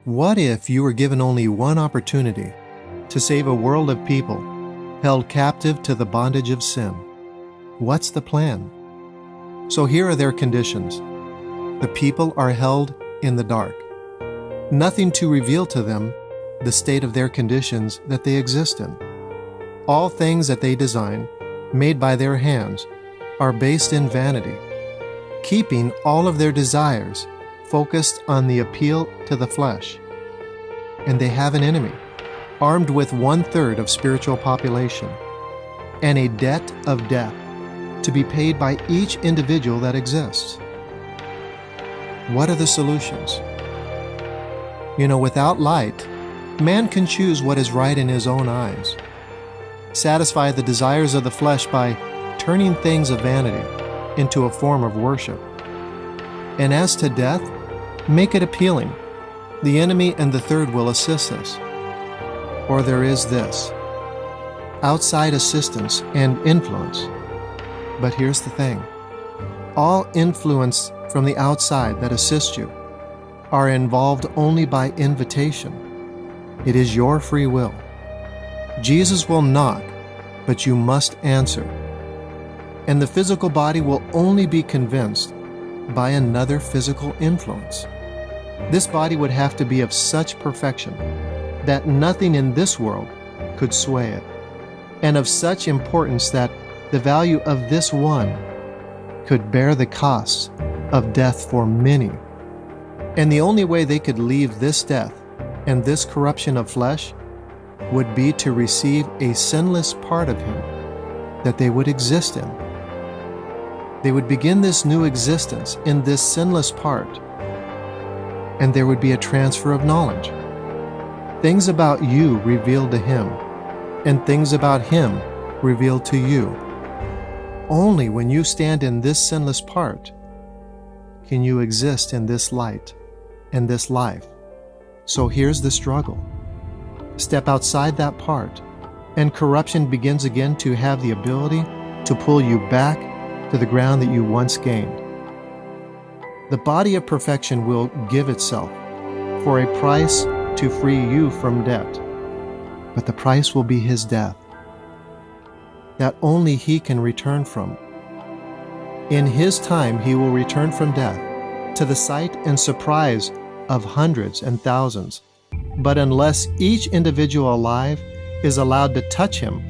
What if you were given only one opportunity to save a world of people held captive to the bondage of sin? What's the plan? So here are their conditions. The people are held in the dark. Nothing to reveal to them the state of their conditions that they exist in. All things that they design, made by their hands, are based in vanity, keeping all of their desires focused on the appeal to the flesh. And they have an enemy, armed with 1/3 of spiritual population, and a debt of death to be paid by each individual that exists. What are the solutions? Without light, man can choose what is right in his own eyes, satisfy the desires of the flesh by turning things of vanity into a form of worship. And as to death, make it appealing. The enemy and the third will assist us. Or there is this: outside assistance and influence. But here's the thing. All influence from the outside that assists you are involved only by invitation. It is your free will. Jesus will knock, but you must answer. And the physical body will only be convinced by another physical influence. This body would have to be of such perfection that nothing in this world could sway it, and of such importance that the value of this one could bear the costs of death for many. And the only way they could leave this death and this corruption of flesh would be to receive a sinless part of him that they would exist in. They would begin this new existence in this sinless part, and there would be a transfer of knowledge. Things about you revealed to him, and things about him revealed to you. Only when you stand in this sinless part can you exist in this light and this life. So here's the struggle. Step outside that part, and corruption begins again to have the ability to pull you back to the ground that you once gained. The body of perfection will give itself for a price to free you from debt, but the price will be his death, that only he can return from. In his time he will return from death to the sight and surprise of hundreds and thousands. But unless each individual alive is allowed to touch him,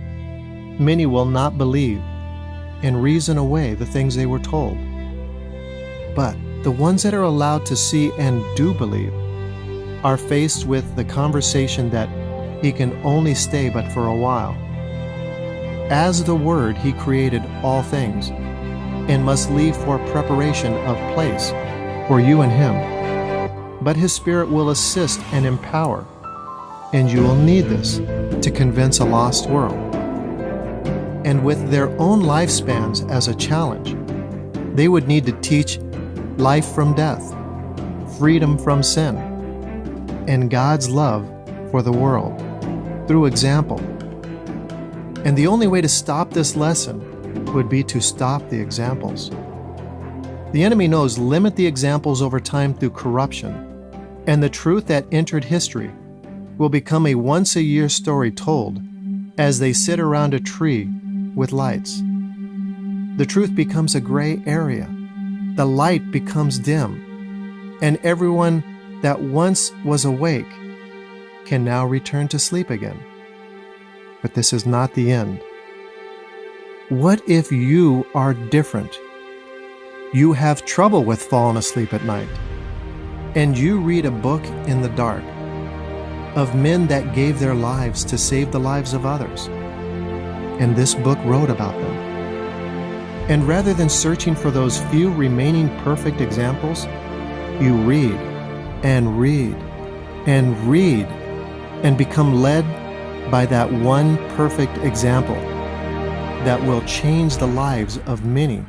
many will not believe and reason away the things they were told. But the ones that are allowed to see and do believe are faced with the conversation that he can only stay but for a while. As the Word, he created all things and must leave for preparation of place for you and him. But his Spirit will assist and empower, and you will need this to convince a lost world. And with their own lifespans as a challenge, they would need to teach life from death, freedom from sin, and God's love for the world through example. And the only way to stop this lesson would be to stop the examples. The enemy knows limit the examples over time through corruption, and the truth that entered history will become a once-a-year story told as they sit around a tree with lights. The truth becomes a gray area. The light becomes dim, and everyone that once was awake can now return to sleep again. But this is not the end. What if you are different? You have trouble with falling asleep at night, and you read a book in the dark of men that gave their lives to save the lives of others, and this book wrote about them. And rather than searching for those few remaining perfect examples, you read and read and read and become led by that one perfect example that will change the lives of many.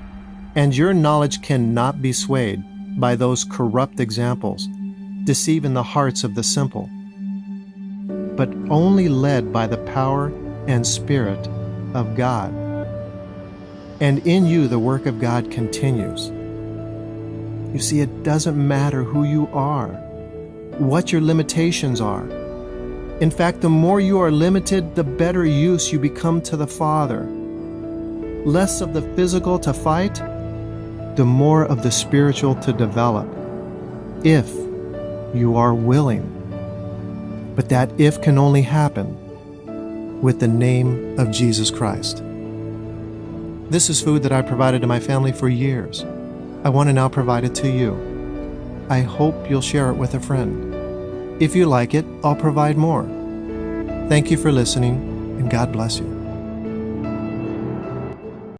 And your knowledge cannot be swayed by those corrupt examples, deceiving the hearts of the simple, but only led by the power and Spirit of God. And in you the work of God continues. You see, it doesn't matter who you are. what your limitations are. In fact, the more you are limited, the better use you become to the Father. Less of the physical to fight, the more of the spiritual to develop, if you are willing. But that if can only happen with the name of Jesus Christ. This is food that I provided to my family for years. I want to now provide it to you. I hope you'll share it with a friend. If you like it, I'll provide more. Thank you for listening, and God bless you.